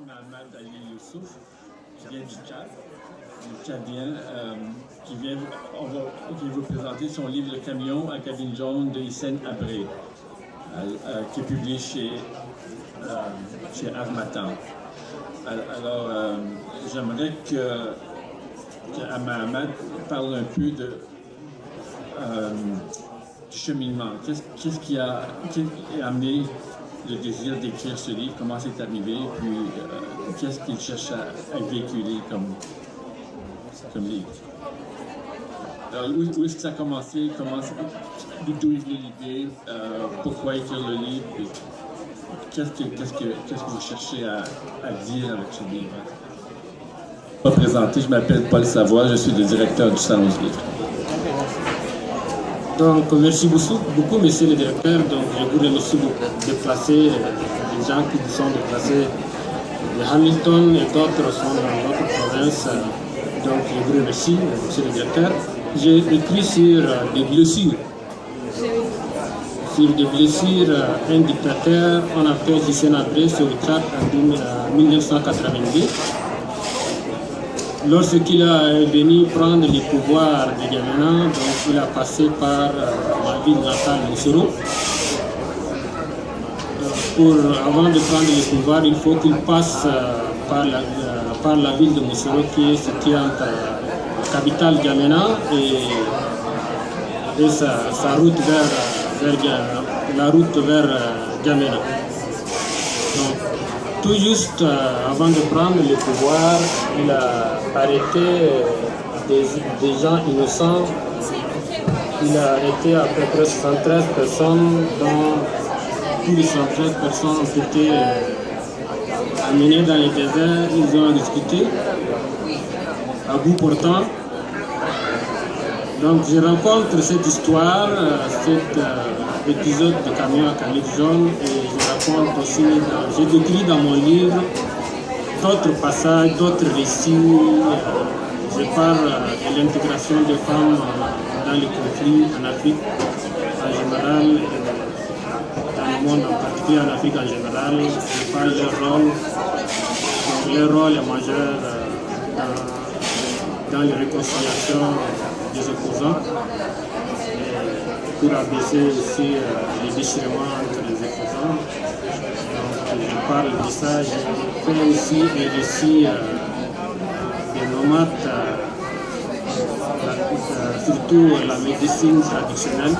Mohamed Ali Youssouf, qui vient du Tchad, tchadien, qui vient vous présenter son livre Le Camion à cabine jaune de Hissène Habré, qui est publié chez Harmattan. Alors, j'aimerais que Mohamed parle un peu du cheminement. Qu'est-ce qui a amené le désir d'écrire ce livre? Comment c'est arrivé? Puis, qu'est-ce qu'il cherche à véhiculer comme livre? Alors, où est-ce que ça a commencé? D'où est venue l'idée? Pourquoi écrire le livre? Puis, qu'est-ce que vous cherchez à dire avec ce livre? Je vais me présenter, je m'appelle Paul Savoie, je suis le directeur du Salon du livre. Donc, merci beaucoup, monsieur le directeur. Donc, je vous remercie de déplacer les gens qui sont déplacés de Hamilton et d'autres sont dans d'autres provinces. Donc, je vous remercie, monsieur le directeur. J'ai écrit sur des blessures. Sur des blessures, un dictateur, on appelle Hissène Habré sur le Tchad en 1982. Lorsqu'il est venu prendre les pouvoirs de N'Djamena, donc il a passé par la ville natale de Moussoro. Avant de prendre les pouvoirs, il faut qu'il passe par la ville de Moussoro qui est située entre la capitale N'Djamena et sa route vers N'Djamena. Tout juste avant de prendre le pouvoir, il a arrêté des gens innocents. Il a arrêté à peu près 113 personnes, dont tous les 113 personnes ont été amenées dans les déserts. Ils ont discuté à bout portant. Donc je rencontre cette histoire, cet épisode de camion à cabine jaune, et je raconte aussi, j'ai décrit dans mon livre d'autres passages, d'autres récits. Je parle de l'intégration des femmes dans les conflits en Afrique en général, et dans le monde en particulier en Afrique en général. Je parle de leur rôle. Donc leur rôle est majeur dans les réconciliations des opposants, pour abaisser aussi les déchirements entre les opposants. Donc, je parle de ça, je fais aussi un récit des nomades, surtout la médecine traditionnelle.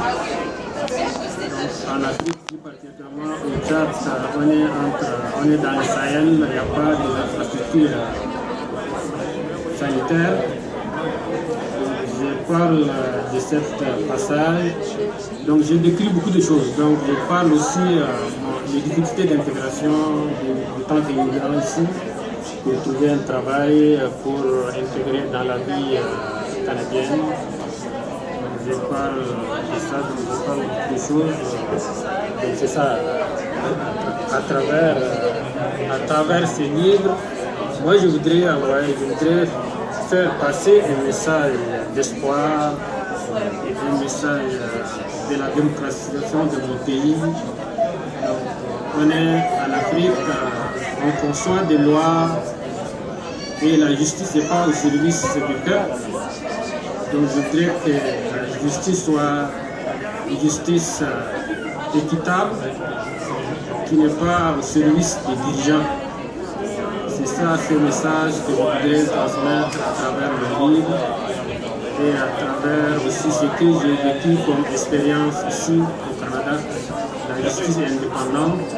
En Afrique, plus particulièrement au Tchad, on est dans le Sahel, il n'y a pas d'infrastructures sanitaires. Je parle de ce passage, donc je décris beaucoup de choses. Donc je parle aussi des difficultés d'intégration du temps qu'immigrant ici, pour trouver un travail, pour intégrer dans la vie canadienne. Donc je parle de ça, donc je parle de beaucoup de choses. Donc c'est ça, à travers ces livres, moi je voudrais faire passer un message d'espoir, un message de la démocratisation de mon pays. Donc, on est en Afrique, on conçoit des lois et la justice n'est pas au service du peuple. Donc je voudrais que la justice soit une justice équitable, qui n'est pas au service des dirigeants. C'est ça, ce message que je voudrais transmettre à travers le livre et à travers aussi ce que j'ai vécu comme expérience ici au Canada. La justice est indépendante.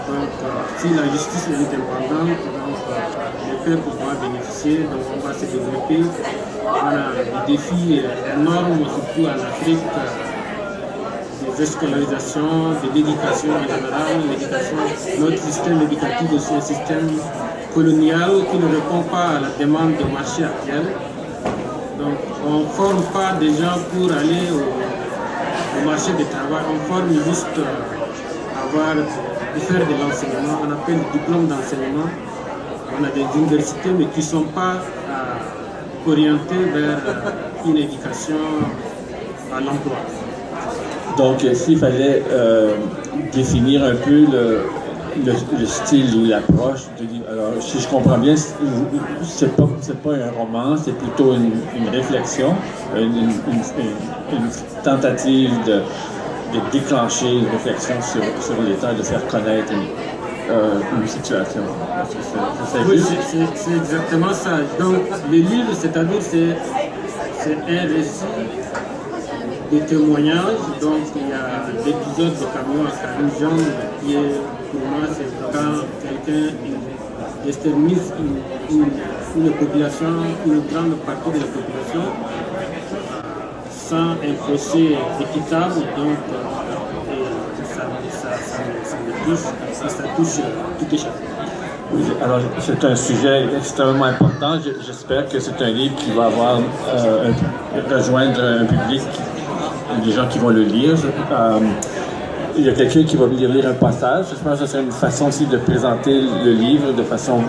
Donc, si la justice est indépendante, donc, le peuple va bénéficier, donc on va se développer. On a des défis énormes, surtout en Afrique, des escolarisations, de l'éducation en général. Notre système éducatif est un système colonial qui ne répond pas à la demande du marché actuel. Donc on ne forme pas des gens pour aller au marché du travail, on forme juste de faire de l'enseignement. On appelle diplôme d'enseignement. On a des universités mais qui ne sont pas orientées vers une éducation à l'emploi. Donc, s'il fallait définir un peu le style ou l'approche du livre. Alors, si je comprends bien, c'est pas un roman, c'est plutôt une réflexion, une tentative de déclencher une réflexion sur l'État, de faire connaître une situation. Oui, c'est exactement ça. Donc, le livre, c'est-à-dire, c'est un récit de témoignages. Donc, il y a l'épisode de Camion à Saint-Jean qui est, pour moi, c'est quand quelqu'un extermine une population, une grande partie de la population, sans un procès équitable. Donc, ça me touche, ça touche tout et chacun. Oui, alors c'est un sujet extrêmement important. J'espère que c'est un livre qui va avoir rejoindre un public, des gens qui vont le lire. Il y a quelqu'un qui va lire un passage. Je pense que c'est une façon aussi de présenter le livre de façon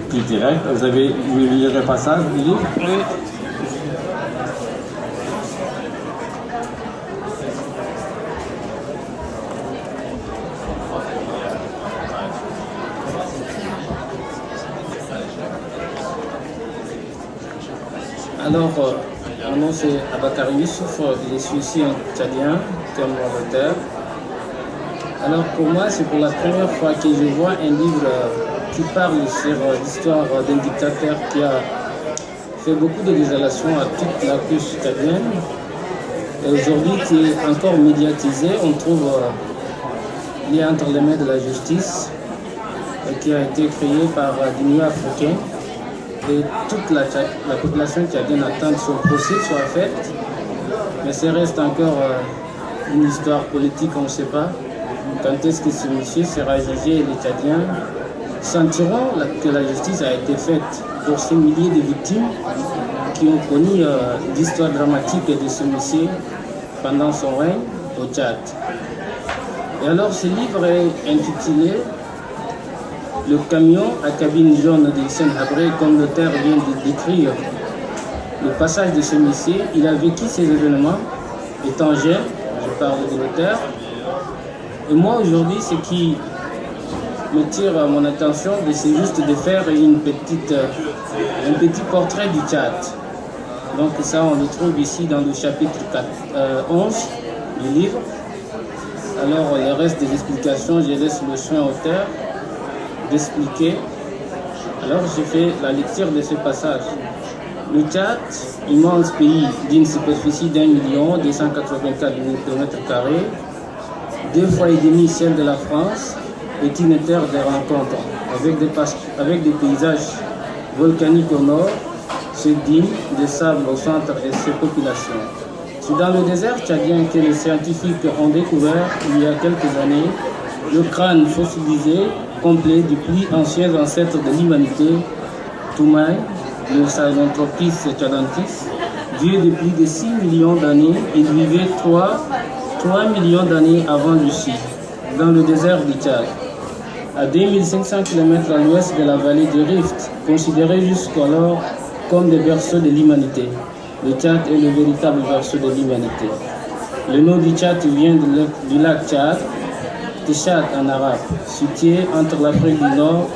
plus directe. Vous avez voulu lire un passage du livre? Oui. Alors, mon nom c'est Abakari Youssouf, je suis ici en Tchadien, comme auteur. Alors pour moi, c'est pour la première fois que je vois un livre qui parle sur l'histoire d'un dictateur qui a fait beaucoup de désolation à toute la couche tchadienne. Et aujourd'hui, qui est encore médiatisé, on trouve il est entre les mains de la justice, et qui a été créé par l'Union africaine. Et toute la population tchadienne attend que son procès soit fait. Mais ça reste encore une histoire politique, on ne sait pas. Quand est-ce que ce monsieur sera jugé et les Tchadiens sentiront que la justice a été faite pour ces milliers de victimes qui ont connu l'histoire dramatique de ce monsieur pendant son règne au Tchad. Et alors ce livre est intitulé Le camion à cabine jaune de Hissène Habré, comme l'auteur vient de décrire le passage de ce monsieur. Il a vécu ces événements étant jeune, je parle de l'auteur. Et moi aujourd'hui, ce qui me tire à mon attention, c'est juste de faire un petit portrait du Tchad. Donc ça, on le trouve ici dans le chapitre 11 du livre. Alors le reste des explications, je laisse le soin au auteur d'expliquer. Alors j'ai fait la lecture de ce passage. Le Tchad, immense pays d'une superficie d'1 284 000 km², 2 fois et demi celle de la France, est une terre de rencontres avec des paysages volcaniques au nord, ses dîmes, des sables au centre et ses populations. C'est dans le désert tchadien que les scientifiques ont découvert il y a quelques années le crâne fossilisé complet du plus ancien ancêtre de l'humanité, Toumaï, le Sahelanthropus tchadantis, vieux de plus de 6 millions d'années. Il vivait 3 millions d'années avant Lucie, dans le désert du Tchad, à 2500 km à l'ouest de la vallée du Rift, considérée jusqu'alors comme des berceaux de l'humanité. Le Tchad est le véritable berceau de l'humanité. Le nom du Tchad vient du lac Tchad, Tchad en arabe, situé entre l'Afrique du Nord,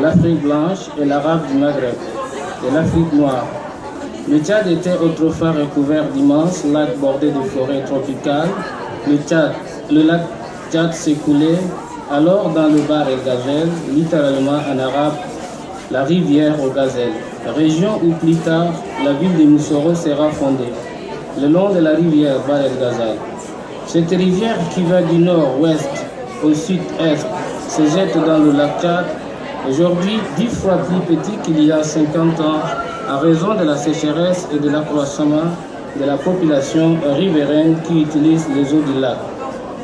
l'Afrique blanche et l'Arabe du Maghreb, et l'Afrique noire. Le Tchad était autrefois recouvert d'immenses lacs bordés de forêts tropicales. Le lac Tchad s'écoulait alors dans le Bahr el Ghazal, littéralement en arabe, la rivière au gazelle, région où plus tard la ville de Moussoro sera fondée, le long de la rivière Bahr el Ghazal. Cette rivière qui va du nord-ouest au sud-est se jette dans le lac Tchad, aujourd'hui 10 fois plus petit qu'il y a 50 ans, en raison de la sécheresse et de l'accroissement de la population riveraine qui utilise les eaux du lac.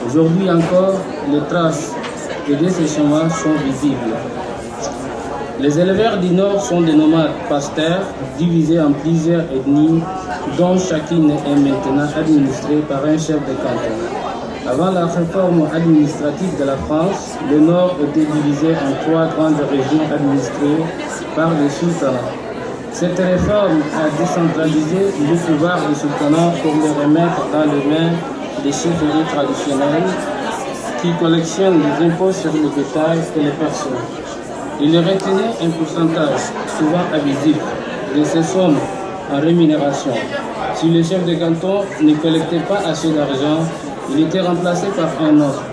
Aujourd'hui encore, les traces de dessèchement sont visibles. Les éleveurs du Nord sont des nomades pasteurs divisés en plusieurs ethnies, dont chacune est maintenant administrée par un chef de canton. Avant la réforme administrative de la France, le Nord était divisé en 3 grandes régions administrées par les sultanats. Cette réforme a décentralisé le pouvoir du sultanat pour le remettre dans les mains des chefferies traditionnelles qui collectionnent les impôts sur le bétail et les personnes. Il retenait un pourcentage souvent abusif de ces sommes en rémunération. Si le chef de canton ne collectait pas assez d'argent, il était remplacé par un autre.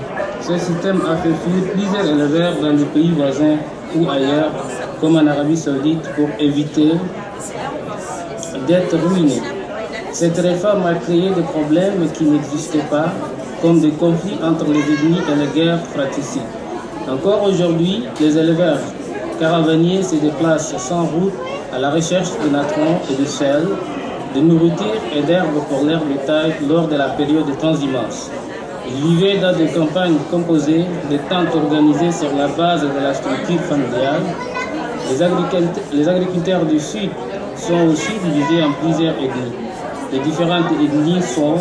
Ce système a fait fuir plusieurs éleveurs dans les pays voisins ou ailleurs, comme en Arabie Saoudite, pour éviter d'être ruinés. Cette réforme a créé des problèmes qui n'existaient pas, comme des conflits entre les ethnies et les guerres fratricides. Encore aujourd'hui, les éleveurs caravaniers se déplacent sans route à la recherche de natrons et de sel, de nourriture et d'herbes pour leur bétail lors de la période de transhumance. Ils vivaient dans des campagnes composées de tentes organisées sur la base de la structure familiale. Les agriculteurs du Sud sont aussi divisés en plusieurs ethnies. Les différentes ethnies sont,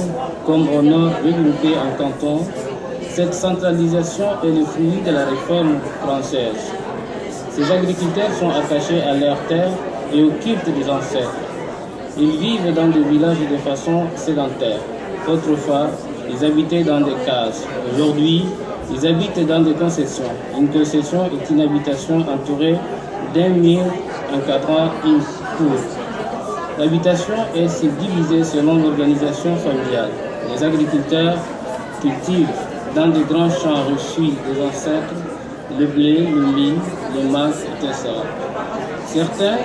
comme au nord, regroupées en cantons. Cette centralisation est le fruit de la réforme française. Ces agriculteurs sont attachés à leurs terres et au culte des ancêtres. Ils vivent dans des villages de façon sédentaire. Autrefois, ils habitaient dans des cases. Aujourd'hui, ils habitent dans des concessions. Une concession est une habitation entourée d'un mur encadrant une cour. L'habitation est subdivisée selon l'organisation familiale. Les agriculteurs cultivent dans de grands champs reçus des ancêtres le blé, le mil, le maïs, etc. Certains,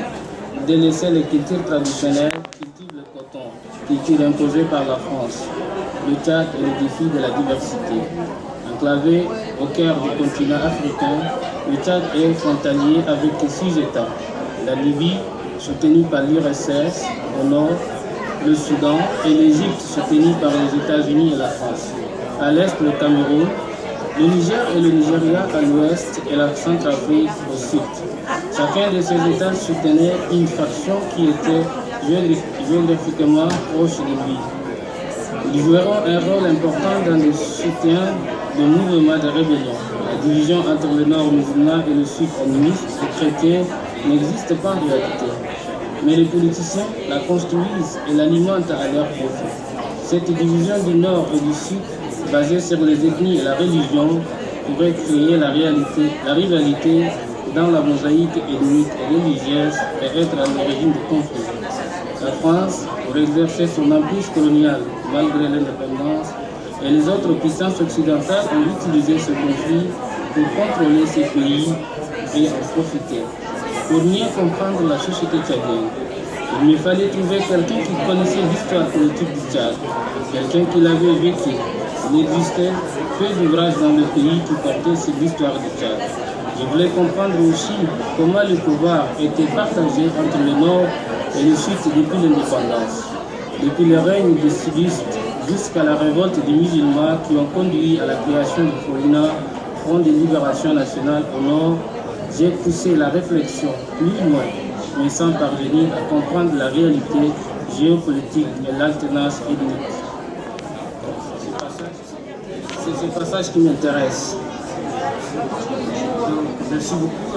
délaissant les cultures traditionnelles, cultivent le coton, culture imposée par la France. Le Tchad est le défi de la diversité. Enclavé au cœur du continent africain, le Tchad est frontalier avec 6 États. La Libye, soutenue par l'URSS au nord, le Soudan et l'Égypte, soutenue par les États-Unis et la France. À l'est, le Cameroun, le Niger et le Nigeria à l'ouest et la Centrafrique au sud. Chacun de ces États soutenait une faction qui était géographiquement proche de lui. Ils joueront un rôle important dans le soutien de mouvements de rébellion. La division entre le nord musulman et le sud animiste et chrétien n'existe pas en réalité. Mais les politiciens la construisent et l'alimentent à leur profit. Cette division du nord et du sud, basée sur les ethnies et la religion, pourrait créer la rivalité dans la mosaïque ethnique et religieuse et être à l'origine du conflit. La France, pour exercer son emprise coloniale malgré l'indépendance, et les autres puissances occidentales ont utilisé ce conflit pour contrôler ces pays et en profiter. Pour mieux comprendre la société tchadienne, il me fallait trouver quelqu'un qui connaissait l'histoire politique du Tchad, quelqu'un qui l'avait vécu. Il existait peu d'ouvrages dans le pays qui portaient sur l'histoire du Tchad. Je voulais comprendre aussi comment le pouvoir était partagé entre le nord et le sud depuis l'indépendance. Depuis le règne des sudistes jusqu'à la révolte des musulmans qui ont conduit à la création du FOLINA, Front de Libération Nationale au nord, j'ai poussé la réflexion plus loin, mais sans parvenir à comprendre la réalité géopolitique et l'alternance ethnique. C'est ce passage qui m'intéresse. Donc, merci beaucoup.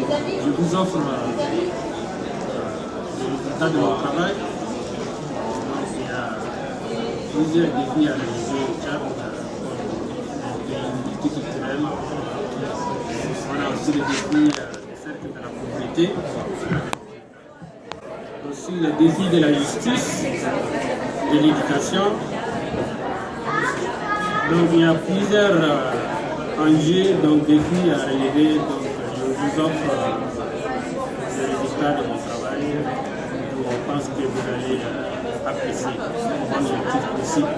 Je vous offre le résultat de mon travail. Donc, il y a plusieurs défis à réaliser au Tchad. Il y a une multiculturelle. On a aussi le défi du cercle de la pauvreté. Aussi le défi de la justice, de l'éducation. Donc il y a plusieurs enjeux, donc défis à relever. Donc je vous offre le résultat de mon travail. Je pense que vous allez apprécier mon objectif possible.